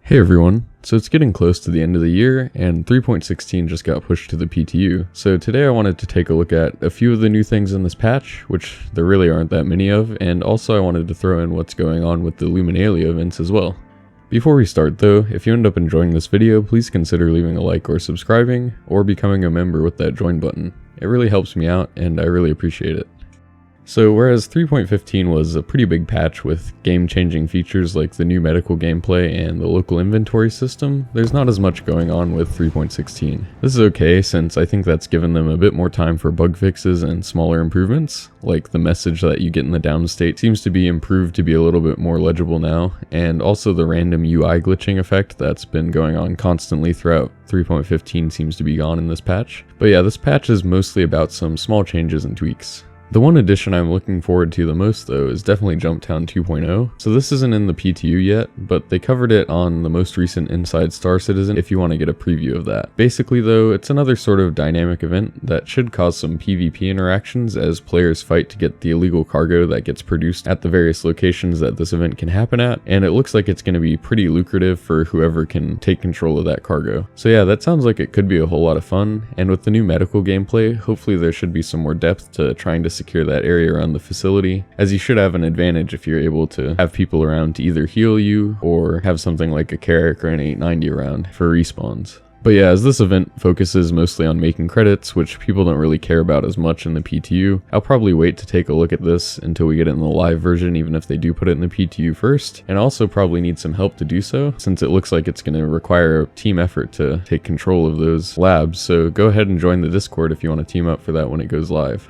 Hey everyone, so it's getting close to the end of the year and 3.16 just got pushed to the PTU. So today I wanted to take a look at a few of the new things in this patch, which there really aren't that many of, and also I wanted to throw in what's going on with the Luminalia events as well. Before we start though, if you end up enjoying this video, please consider leaving a like or subscribing, or becoming a member with that join button. It really helps me out and I really appreciate it. So whereas 3.15 was a pretty big patch with game-changing features like the new medical gameplay and the local inventory system, there's not as much going on with 3.16. This is okay since I think that's given them a bit more time for bug fixes and smaller improvements, like the message that you get in the down state seems to be improved to be a little bit more legible now, and also the random UI glitching effect that's been going on constantly throughout 3.15 seems to be gone in this patch. But yeah, this patch is mostly about some small changes and tweaks. The one addition I'm looking forward to the most though is definitely Jumptown 2.0. So this isn't in the PTU yet, but they covered it on the most recent Inside Star Citizen if you want to get a preview of that. Basically though, it's another sort of dynamic event that should cause some PvP interactions as players fight to get the illegal cargo that gets produced at the various locations that this event can happen at, and it looks like it's going to be pretty lucrative for whoever can take control of that cargo. So yeah, that sounds like it could be a whole lot of fun, and with the new medical gameplay, hopefully there should be some more depth to trying to secure that area around the facility, as you should have an advantage if you're able to have people around to either heal you or have something like a Carrack or an 890 around for respawns. But yeah, as this event focuses mostly on making credits, which people don't really care about as much in the PTU, I'll probably wait to take a look at this until we get it in the live version, even if they do put it in the PTU first, and also probably need some help to do so, since it looks like it's going to require a team effort to take control of those labs, so go ahead and join the Discord if you want to team up for that when it goes live.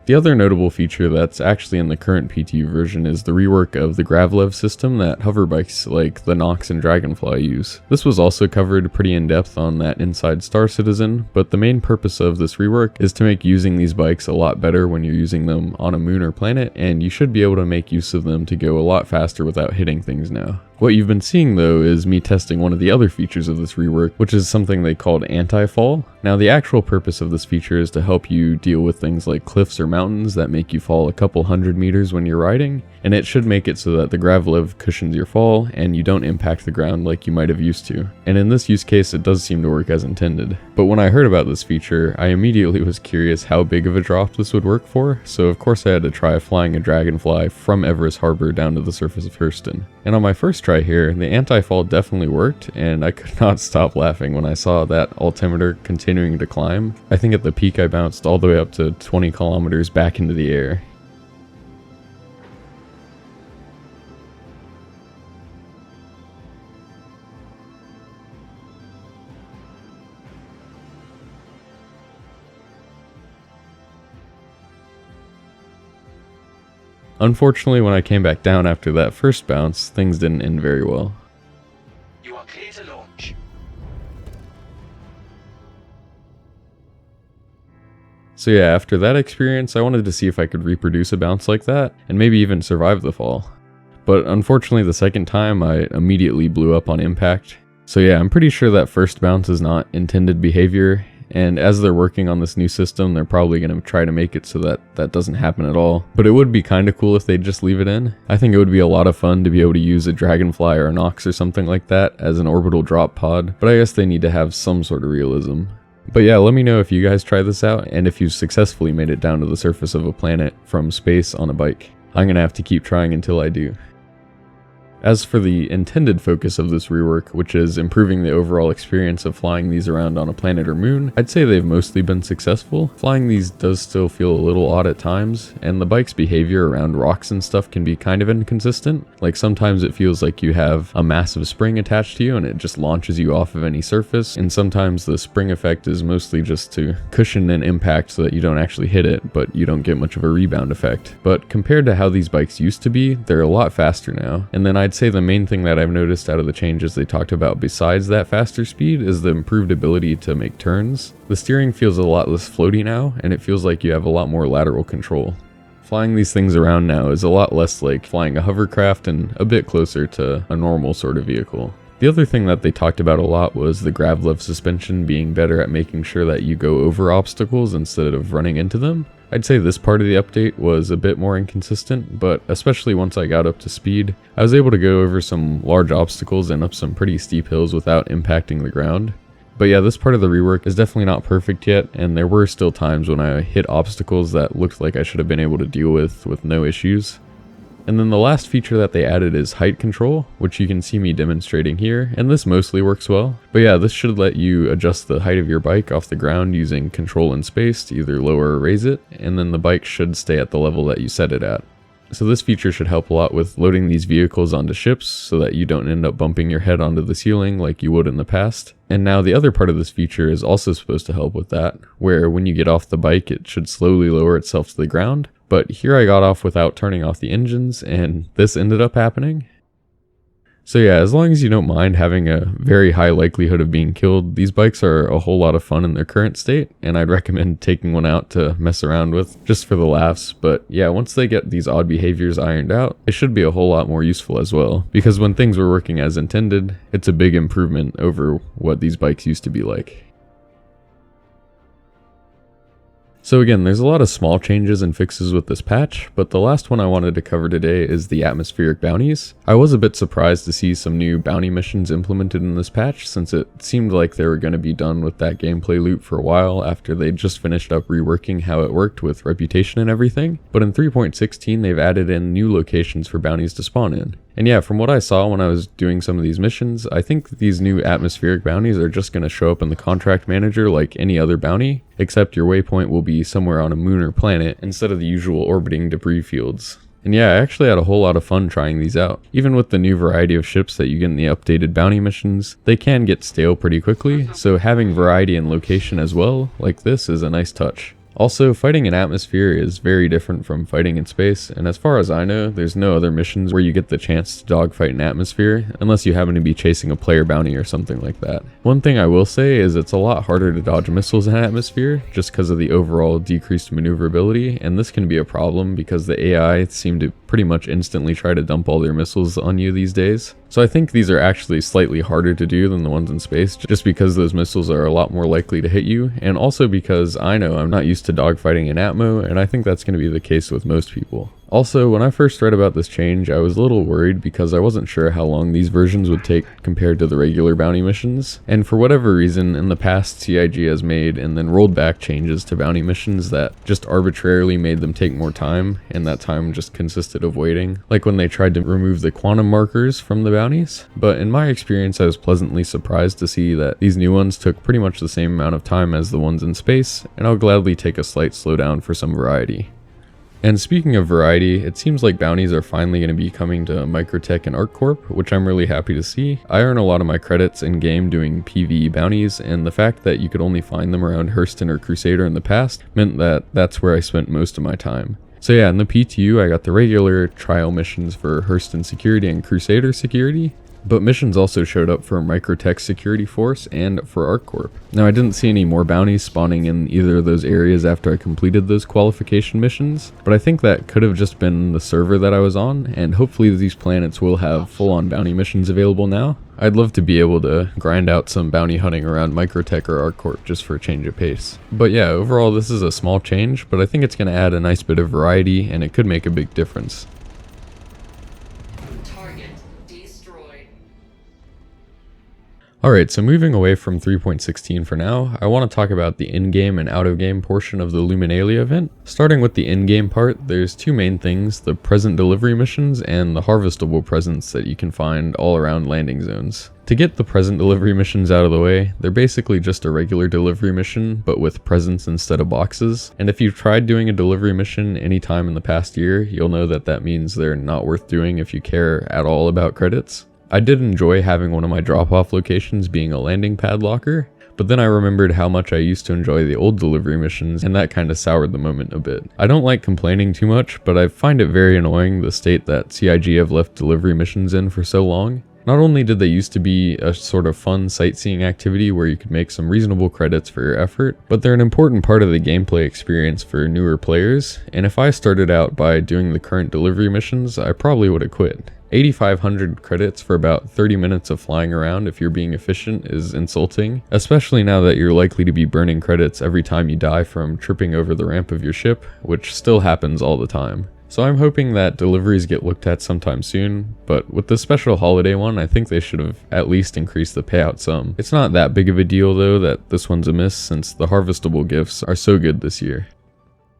The other notable feature that's actually in the current PTU version is the rework of the Gravlev system that hover bikes like the Nox and Dragonfly use. This was also covered pretty in depth on that Inside Star Citizen, but the main purpose of this rework is to make using these bikes a lot better when you're using them on a moon or planet, and you should be able to make use of them to go a lot faster without hitting things now. What you've been seeing though is me testing one of the other features of this rework, which is something they called anti-fall. Now the actual purpose of this feature is to help you deal with things like cliffs or mountains that make you fall a couple hundred meters when you're riding, and it should make it so that the Gravlev cushions your fall and you don't impact the ground like you might have used to. And in this use case it does seem to work as intended. But when I heard about this feature, I immediately was curious how big of a drop this would work for, so of course I had to try flying a Dragonfly from Everest Harbor down to the surface of Hurston. And on my first try here, the anti-fall definitely worked, and I could not stop laughing when I saw that altimeter continuing to climb. I think at the peak I bounced all the way up to 20 kilometers back into the air. Unfortunately, when I came back down after that first bounce, things didn't end very well. You are clear to launch. So yeah, after that experience, I wanted to see if I could reproduce a bounce like that, and maybe even survive the fall. But unfortunately, the second time, I immediately blew up on impact. So yeah, I'm pretty sure that first bounce is not intended behavior, and as they're working on this new system, they're probably going to try to make it so that that doesn't happen at all. But it would be kind of cool if they'd just leave it in. I think it would be a lot of fun to be able to use a Dragonfly or a Nox or something like that as an orbital drop pod, but I guess they need to have some sort of realism. But yeah, let me know if you guys try this out, and if you've successfully made it down to the surface of a planet from space on a bike. I'm going to have to keep trying until I do. As for the intended focus of this rework, which is improving the overall experience of flying these around on a planet or moon, I'd say they've mostly been successful. Flying these does still feel a little odd at times, and the bike's behavior around rocks and stuff can be kind of inconsistent. Like sometimes it feels like you have a massive spring attached to you and it just launches you off of any surface, and sometimes the spring effect is mostly just to cushion an impact so that you don't actually hit it, but you don't get much of a rebound effect. But compared to how these bikes used to be, they're a lot faster now. And then I'd say the main thing that I've noticed out of the changes they talked about besides that faster speed is the improved ability to make turns. The steering feels a lot less floaty now, and it feels like you have a lot more lateral control. Flying these things around now is a lot less like flying a hovercraft and a bit closer to a normal sort of vehicle. The other thing that they talked about a lot was the Gravlev suspension being better at making sure that you go over obstacles instead of running into them. I'd say this part of the update was a bit more inconsistent, but especially once I got up to speed, I was able to go over some large obstacles and up some pretty steep hills without impacting the ground. But yeah, this part of the rework is definitely not perfect yet, and there were still times when I hit obstacles that looked like I should have been able to deal with no issues. And then the last feature that they added is height control, which you can see me demonstrating here, and this mostly works well. But yeah, this should let you adjust the height of your bike off the ground using control and space to either lower or raise it, and then the bike should stay at the level that you set it at. So this feature should help a lot with loading these vehicles onto ships so that you don't end up bumping your head onto the ceiling like you would in the past. And now the other part of this feature is also supposed to help with that, where when you get off the bike it should slowly lower itself to the ground. But here I got off without turning off the engines, and this ended up happening. So yeah, as long as you don't mind having a very high likelihood of being killed, these bikes are a whole lot of fun in their current state, and I'd recommend taking one out to mess around with, just for the laughs. But yeah, once they get these odd behaviors ironed out, it should be a whole lot more useful as well, because when things were working as intended, it's a big improvement over what these bikes used to be like. So again, there's a lot of small changes and fixes with this patch, but the last one I wanted to cover today is the atmospheric bounties. I was a bit surprised to see some new bounty missions implemented in this patch, since it seemed like they were going to be done with that gameplay loop for a while after they just finished up reworking how it worked with reputation and everything. But in 3.16 they've added in new locations for bounties to spawn in. And yeah, from what I saw when I was doing some of these missions, I think that these new atmospheric bounties are just going to show up in the contract manager like any other bounty, except your waypoint will be somewhere on a moon or planet instead of the usual orbiting debris fields. And yeah, I actually had a whole lot of fun trying these out. Even with the new variety of ships that you get in the updated bounty missions, they can get stale pretty quickly, so having variety and location as well, like this, is a nice touch. Also, fighting in atmosphere is very different from fighting in space, and as far as I know, there's no other missions where you get the chance to dogfight in atmosphere, unless you happen to be chasing a player bounty or something like that. One thing I will say is it's a lot harder to dodge missiles in atmosphere, just because of the overall decreased maneuverability, and this can be a problem because the AI seem to pretty much instantly try to dump all their missiles on you these days. So I think these are actually slightly harder to do than the ones in space, just because those missiles are a lot more likely to hit you, and also because I know I'm not used to dogfighting in Atmo, and I think that's going to be the case with most people. Also, when I first read about this change, I was a little worried because I wasn't sure how long these versions would take compared to the regular bounty missions, and for whatever reason, in the past CIG has made and then rolled back changes to bounty missions that just arbitrarily made them take more time, and that time just consisted of waiting, like when they tried to remove the quantum markers from the bounties. But in my experience, I was pleasantly surprised to see that these new ones took pretty much the same amount of time as the ones in space, and I'll gladly take a slight slowdown for some variety. And speaking of variety, it seems like bounties are finally going to be coming to Microtech and ArcCorp, which I'm really happy to see. I earn a lot of my credits in game doing PvE bounties, and the fact that you could only find them around Hurston or Crusader in the past meant that that's where I spent most of my time. So yeah, in the PTU I got the regular trial missions for Hurston Security and Crusader Security, but missions also showed up for Microtech Security Force and for ArcCorp. Now I didn't see any more bounties spawning in either of those areas after I completed those qualification missions, but I think that could have just been the server that I was on, and hopefully these planets will have full-on bounty missions available now. I'd love to be able to grind out some bounty hunting around Microtech or ArcCorp just for a change of pace. But yeah, overall this is a small change, but I think it's going to add a nice bit of variety and it could make a big difference. Alright, so moving away from 3.16 for now, I want to talk about the in-game and out-of-game portion of the Luminalia event. Starting with the in-game part, there's two main things, the present delivery missions and the harvestable presents that you can find all around landing zones. To get the present delivery missions out of the way, they're basically just a regular delivery mission, but with presents instead of boxes. And if you've tried doing a delivery mission anytime in the past year, you'll know that that means they're not worth doing if you care at all about credits. I did enjoy having one of my drop-off locations being a landing pad locker, but then I remembered how much I used to enjoy the old delivery missions, and that kind of soured the moment a bit. I don't like complaining too much, but I find it very annoying the state that CIG have left delivery missions in for so long. Not only did they used to be a sort of fun sightseeing activity where you could make some reasonable credits for your effort, but they're an important part of the gameplay experience for newer players, and if I started out by doing the current delivery missions, I probably would have quit. 8,500 credits for about 30 minutes of flying around if you're being efficient is insulting, especially now that you're likely to be burning credits every time you die from tripping over the ramp of your ship, which still happens all the time. So I'm hoping that deliveries get looked at sometime soon, but with the special holiday one, I think they should have at least increased the payout some. It's not that big of a deal though that this one's a miss, since the harvestable gifts are so good this year.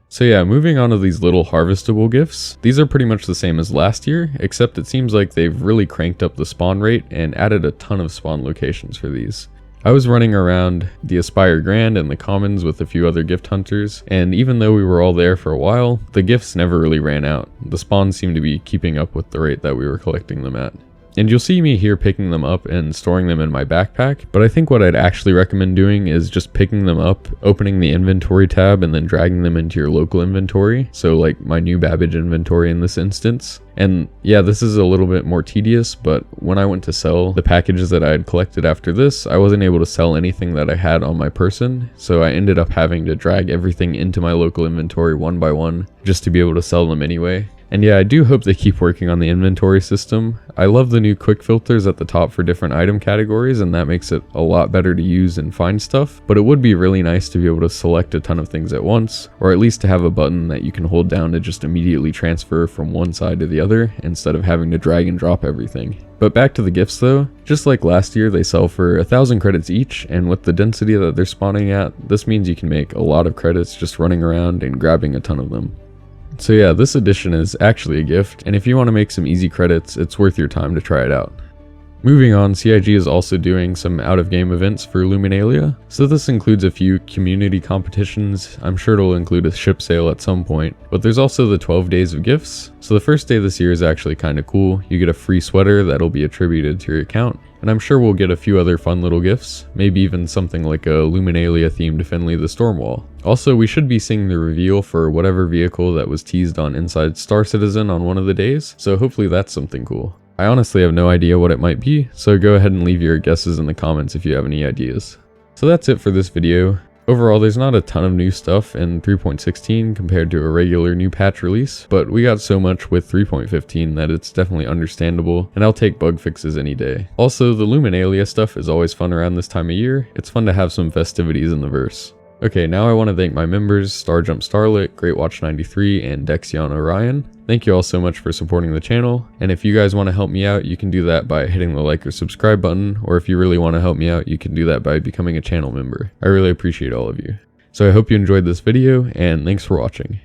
So yeah, moving on to these little harvestable gifts. These are pretty much the same as last year, except it seems like they've really cranked up the spawn rate and added a ton of spawn locations for these. I was running around the Aspire Grand and the Commons with a few other gift hunters, and even though we were all there for a while, the gifts never really ran out. The spawns seemed to be keeping up with the rate that we were collecting them at. And you'll see me here picking them up and storing them in my backpack, but I think what I'd actually recommend doing is just picking them up, opening the inventory tab, and then dragging them into your local inventory, so like my new Babbage inventory in this instance. And yeah, this is a little bit more tedious, but when I went to sell the packages that I had collected after this, I wasn't able to sell anything that I had on my person, so I ended up having to drag everything into my local inventory one by one just to be able to sell them anyway. And yeah, I do hope they keep working on the inventory system. I love the new quick filters at the top for different item categories, and that makes it a lot better to use and find stuff, but it would be really nice to be able to select a ton of things at once, or at least to have a button that you can hold down to just immediately transfer from one side to the other instead of having to drag and drop everything. But back to the gifts though, just like last year, they sell for 1,000 credits each, and with the density that they're spawning at, this means you can make a lot of credits just running around and grabbing a ton of them. So yeah, this edition is actually a gift, and if you want to make some easy credits, it's worth your time to try it out. Moving on, CIG is also doing some out-of-game events for Luminalia, so this includes a few community competitions. I'm sure it'll include a ship sale at some point, but there's also the 12 days of gifts. So the first day this year is actually kind of cool. You get a free sweater that'll be attributed to your account, and I'm sure we'll get a few other fun little gifts, maybe even something like a Luminalia themed Finley the Stormwall. Also, we should be seeing the reveal for whatever vehicle that was teased on Inside Star Citizen on one of the days, so hopefully that's something cool. I honestly have no idea what it might be, so go ahead and leave your guesses in the comments if you have any ideas. So that's it for this video. Overall, there's not a ton of new stuff in 3.16 compared to a regular new patch release, but we got so much with 3.15 that it's definitely understandable, and I'll take bug fixes any day. Also, the Luminalia stuff is always fun around this time of year. It's fun to have some festivities in the verse. Okay, now I want to thank my members, Starjump Starlit, GreatWatch93, and Dexion Orion. Thank you all so much for supporting the channel, and if you guys want to help me out, you can do that by hitting the like or subscribe button, or if you really want to help me out, you can do that by becoming a channel member. I really appreciate all of you. So I hope you enjoyed this video, and thanks for watching.